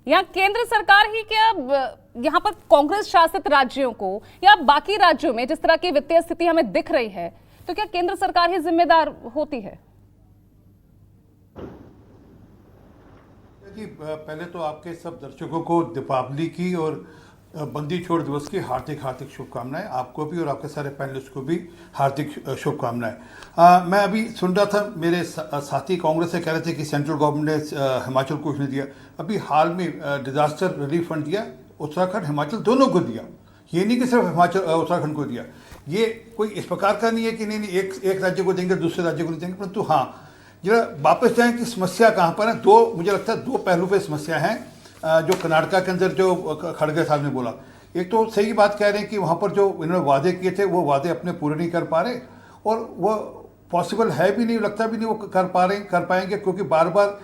यहाँ केंद्र सरकार ही क्या यहाँ पर कांग्रेस शासित राज्यों को या बाकी राज्यों में जिस तरह की वित्तीय स्थिति हमें दिख रही है, तो क्या केंद्र सरकार ही जिम्मेदार होती है? जी, पहले तो आपके सब दर्शकों को दीपावली की और बंदी छोड़ दिवस की हार्दिक हार्दिक शुभकामनाएं। आपको भी और आपके सारे पैनलिस्ट को भी हार्दिक शुभकामनाएं। मैं अभी सुन रहा था, मेरे साथी कांग्रेस से कह रहे थे कि सेंट्रल गवर्नमेंट ने हिमाचल को नहीं दिया। अभी हाल में डिजास्टर रिलीफ फंड दिया, उत्तराखंड हिमाचल दोनों को दिया। ये नहीं कि सिर्फ हिमाचल उत्तराखंड को दिया। ये कोई इस प्रकार का नहीं है कि नहीं एक राज्य को देंगे दूसरे राज्य को नहीं देंगे, परंतु हाँ जरा वापस जाएं कि समस्या कहाँ पर है। मुझे लगता है दो पहलू पे समस्या है जो कर्नाटका के अंदर जो खड़गे साहब ने बोला। एक तो सही बात कह रहे हैं कि वहाँ पर जो इन्होंने वादे किए थे वो वादे अपने पूरे नहीं कर पा रहे, और वो पॉसिबल है भी नहीं, लगता भी नहीं वो कर पाएंगे, क्योंकि बार बार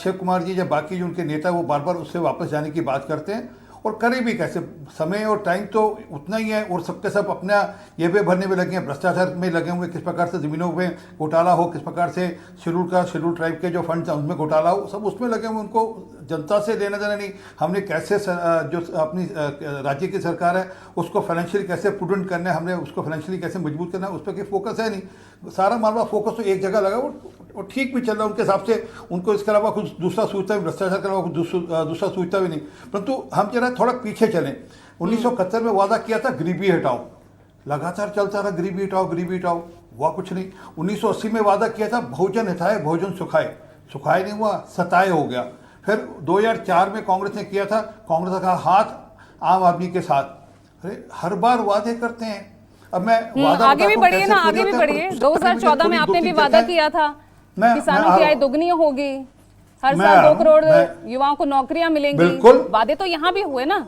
शिव कुमार जी या बाकी जो उनके नेता वो बार बार उससे वापस जाने की बात करते हैं, और करें भी कैसे। समय और टाइम तो उतना ही है, और सबके सब अपना ये भी भरने में लगे हैं, भ्रष्टाचार में लगे हुए, किस प्रकार से ज़मीनों में घोटाला हो, किस प्रकार से शेड्यूल ट्राइब के जो फंड्स हैं उनमें घोटाला हो, सब उसमें लगे हुए। उनको जनता से लेना देना नहीं। हमने कैसे जो अपनी राज्य की सरकार है उसको फाइनेंशियली कैसे प्रूडेंट करना है, हमने उसको फाइनेंशियली कैसे मजबूत करना है, उस पर कोई फोकस है नहीं। सारा मामला फोकस तो एक जगह लगा, वो ठीक भी चल रहा है उनके हिसाब से। उनको इसके अलावा कुछ दूसरा सोचता भी, भ्रष्टाचार के अलावा कुछ दूसरा सोचता भी नहीं। परंतु हम जरा थोड़ा पीछे चलें। 1971 में वादा किया था गरीबी हटाओ, लगातार चलता रहा गरीबी हटाओ, हुआ कुछ नहीं। 1980 में वादा किया था भोजन हिताए भोजन सुखाए नहीं हुआ, सताए हो गया। फिर 2004 में कांग्रेस ने किया था, कांग्रेस का हाथ आम आदमी के साथ। अरे हर बार वादे करते हैं। अब मैं वादा आगे भी बढ़िए ना, आगे भी बढ़िए। 2014 में आपने भी वादा किया था किसानों की आय दोगुनी होगी, हर साल 2 करोड़ युवाओं को नौकरियां मिलेंगी। बिल्कुल, वादे तो यहाँ भी हुए ना।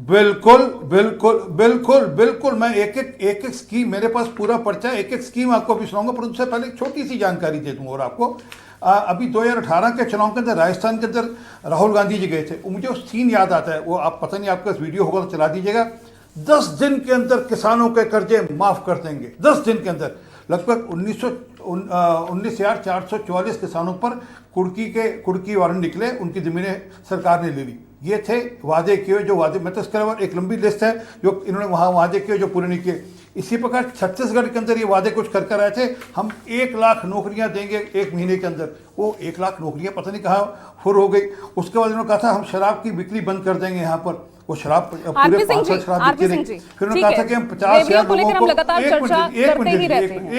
बिल्कुल बिल्कुल बिल्कुल बिल्कुल। मैं एक स्कीम, मेरे पास पूरा पर्चा, एक स्कीम आपको भी सुनाऊंगा, पर उससे पहले एक छोटी सी जानकारी दे दूंगा। और आपको अभी 2018 के चुनाव के अंदर राजस्थान के अंदर राहुल गांधी जी गए थे। मुझे वो सीन याद आता है, वो आप पता नहीं आपका वीडियो होगा तो चला दीजिएगा। 10 दिन के अंदर किसानों के कर्जे माफ कर देंगे, 10 दिन के अंदर। लगभग 19,444 किसानों पर कुर्की वारंट निकले, उनकी जमीनें सरकार ने ले ली। ये थे वादे किए, जो वादे, मैं तो इसके अलावा एक लंबी लिस्ट है जो इन्होंने वहाँ वादे किए जो पूरे नहीं किए। इसी प्रकार छत्तीसगढ़ के अंदर ये वादे कुछ कर आए थे, हम 1 लाख नौकरियां देंगे 1 महीने के अंदर। वो 1 लाख नौकरियां पता नहीं कहाँ फुर हो गई। उसके बाद इन्होंने कहा था हम शराब की बिक्री बंद कर देंगे यहाँ पर, वो शराब पूरे 500 शराब बिकती रही। फिर उन्होंने कहा था कि हम 50,000 लोगों को लगातार चर्चा करते ही रहते हैं।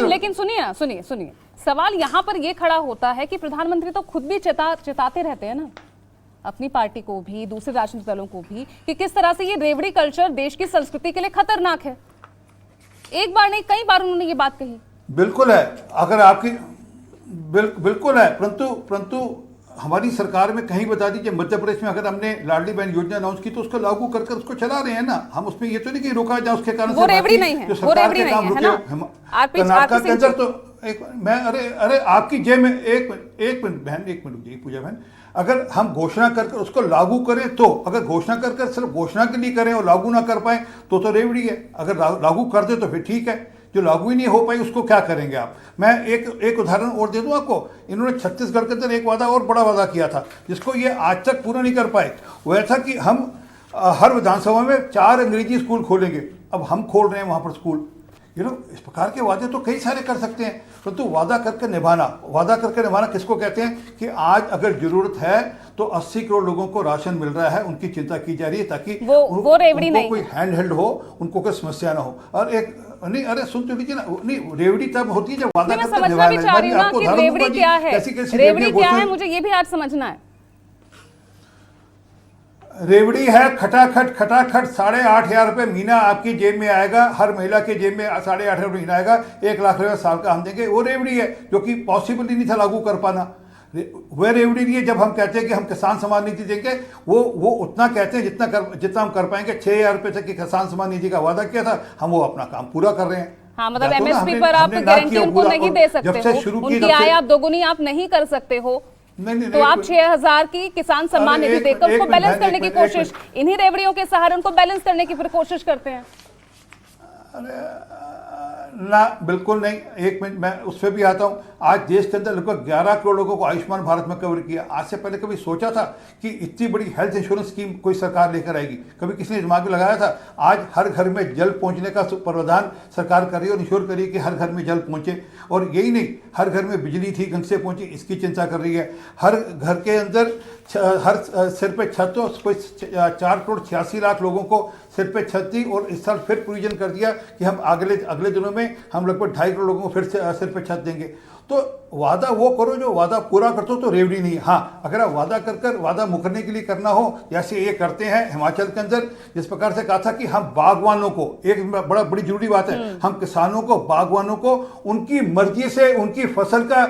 लेकिन सुनिए, सवाल यहाँ पर ये खड़ा होता है कि प्रधानमंत्री तो खुद भी चेताते रहते हैं ना अपनी पार्टी को भी, दूसरे राजनीतिक दलों को भी, कि किस तरह से ये रेवड़ी कल्चर देश की संस्कृति के लिए खतरनाक है। एक बार नहीं, कई बार उन्होंने ये बात कही। बिल्कुल है, अगर आपकी बिल्कुल है, परंतु हमारी सरकार में कहीं बता दीजिए, मध्य प्रदेश में अगर हमने लाडली बहन योजना अनाउंस की तो उसको लागू कर उसको चला रहे हैं ना हम। उसमें ये तो नहीं कि रोका जाए, उसके कारण वो रेवड़ी नहीं है, वो रेवड़ी नहीं है ना। कर्नाटक के अंदर तो अरे आपकी जेब में एक मिनट बहन, एक मिनट रुकिए पूजा बहन। अगर हम घोषणा कर उसको लागू करें तो, अगर घोषणा कर सिर्फ घोषणा के लिए करें और लागू ना कर पाए तो रेवड़ी है। अगर लागू कर दे तो फिर ठीक है, जो लागू ही नहीं हो पाई उसको क्या करेंगे आप। मैं एक उदाहरण और दे दूं आपको। इन्होंने छत्तीसगढ़ के अंदर एक वादा और बड़ा वादा किया था जिसको ये आज तक पूरा नहीं कर पाए। वह था कि हम हर विधानसभा में 4 अंग्रेजी स्कूल खोलेंगे। अब हम खोल रहे हैं वहां पर स्कूल। इस प्रकार के वादे तो कई सारे कर सकते हैं, परंतु वादा करके निभाना किसको कहते हैं कि आज अगर जरूरत है तो 80 करोड़ लोगों को राशन मिल रहा है, उनकी चिंता की जा रही है ताकि वो रेवड़ी नहीं, कोई हैंड हेल्ड हो, उनको कोई समस्या ना हो। और एक नहीं, अरे सुन तो लीजिए ना, नहीं रेवड़ी तब होती है जब वादा करके निभाना। रेवड़ी क्या है, रेवड़ी क्या है, मुझे ये भी आज समझना है। रेवड़ी है खटाखट 8,500 रुपये महीना आपकी जेब में आएगा, हर महिला के जेब में 8,500 रुपये महीना आएगा, 1 लाख रुपये साल का हम देंगे। वो रेवड़ी है जो कि पॉसिबल ही नहीं था लागू कर पाना। वह रेवड़ी नहीं है जब हम कहते हैं कि हम किसान सम्मान निधि देंगे, वो उतना कहते हैं जितना हम कर पाएंगे। 6,000 रुपये तक की किसान सम्मान निधि का वादा किया था, हम वो अपना काम पूरा कर रहे हैं। हाँ, मतलब एमएसपी पर आप गारंटी उनको नहीं दे सकते हो, उनकी आय आप दोगुनी आप नहीं कर सकते हो। नहीं, तो आप 6,000 की किसान सम्मान निधि देकर उसको बैलेंस करने की कोशिश, इन्हीं रेवड़ियों के सहारे उनको बैलेंस करने की फिर कोशिश करते हैं। ना बिल्कुल नहीं, एक मिनट मैं उस पर भी आता हूँ। आज देश के अंदर लगभग 11 करोड़ लोगों को आयुष्मान भारत में कवर किया। आज से पहले कभी सोचा था कि इतनी बड़ी हेल्थ इंश्योरेंस स्कीम कोई सरकार लेकर आएगी? कभी किसी ने दिमाग में लगाया था? आज हर घर में जल पहुंचने का प्रावधान सरकार कर रही है और इंश्योर करिए कि हर घर में जल पहुंचे। और यही नहीं, हर घर में बिजली ठीक ढंग से पहुंची, इसकी चिंता कर रही है। हर घर के अंदर हर सिर पे छत, तो कोई 4 करोड़ 86 लाख लोगों को सिर पे छत दी। और इस साल फिर प्रोविजन कर दिया कि हम अगले दिनों में हम लगभग 2.5 करोड़ लोगों को फिर से सिर पे छत देंगे। तो वादा वो करो जो वादा पूरा करते हो, तो रेवड़ी नहीं। हाँ, अगर आप वादा कर वादा मुकरने के लिए करना हो, जैसे ये करते हैं हिमाचल के अंदर, जिस प्रकार से कहा था कि हम बागवानों को, एक बड़ी जरूरी बात है, हम किसानों को, बागवानों को उनकी मर्जी से उनकी फसल का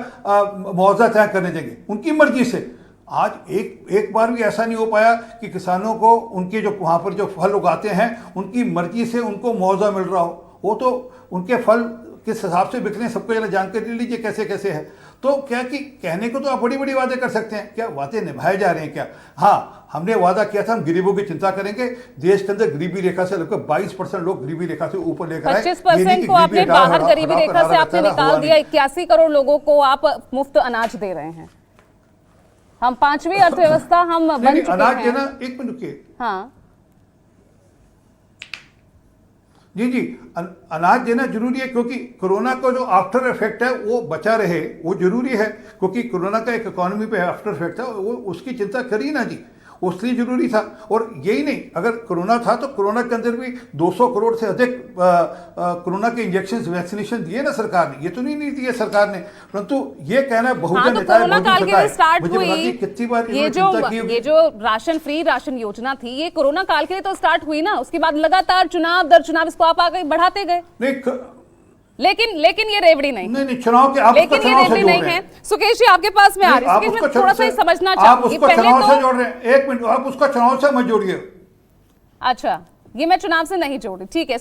मुआवजा तय करने देंगे, उनकी मर्जी से। आज एक बार भी ऐसा नहीं हो पाया कि किसानों को उनके जो वहाँ पर जो फल उगाते हैं उनकी मर्जी से उनको मुआवजा मिल रहा हो। वो तो उनके फल किस हिसाब से बिक रहे हैं सबको जरा जानकारी ले लीजिए कैसे कैसे है। तो क्या कि कहने को तो आप बड़ी बड़ी वादे कर सकते हैं, क्या वादे निभाए जा रहे हैं क्या? हाँ, हमने वादा किया था हम गरीबों की चिंता करेंगे। देश के अंदर गरीबी रेखा से लगभग 22% लोग गरीबी रेखा से ऊपर लेकर आए। 25% को आपने बाहर गरीबी रेखा से आपने निकाल दिया। 81 करोड़ लोगों को आप मुफ्त अनाज दे रहे हैं। हम 5वीं अर्थव्यवस्था हम बन चुके अनाज हैं। देना, एक मिनट रुकिए। हाँ जी, अनाज देना जरूरी है, क्योंकि कोरोना का जो आफ्टर इफेक्ट है वो बचा रहे, वो जरूरी है। क्योंकि कोरोना का एक इकोनॉमी पे आफ्टर इफेक्ट था, वो उसकी चिंता करी ना जी, उसलिए जरूरी था। और यही नहीं, अगर कोरोना था तो कोरोना के अंदर भी 200 करोड़ से अधिक कोरोना के इंजेक्शन वैक्सीनेशन दिए ना सरकार ने। ये तो नहीं दिए सरकार ने, परंतु ये कहना बहुजन नेता है, बहुजन नेता है। कितनी बार ये जो राशन फ्री राशन योजना थी, ये कोरोना काल के लिए तो स्टार्ट हुई ना, उसके बाद लगातार चुनाव दर चुनाव इसको आप आगे बढ़ाते गए। लेकिन ये रेवड़ी नहीं, चुनाव के आप लेकिन ये रेवड़ी नहीं है। सुकेश जी आपके पास में आ रही है, सुकेश मैं थोड़ा सा ही समझना चाहूंगी। पहले तो जोड़ रहे हैं, एक मिनट, आप उसका चुनाव से मत जोड़िए। अच्छा, ये मैं चुनाव से नहीं जोड़ रही, ठीक है।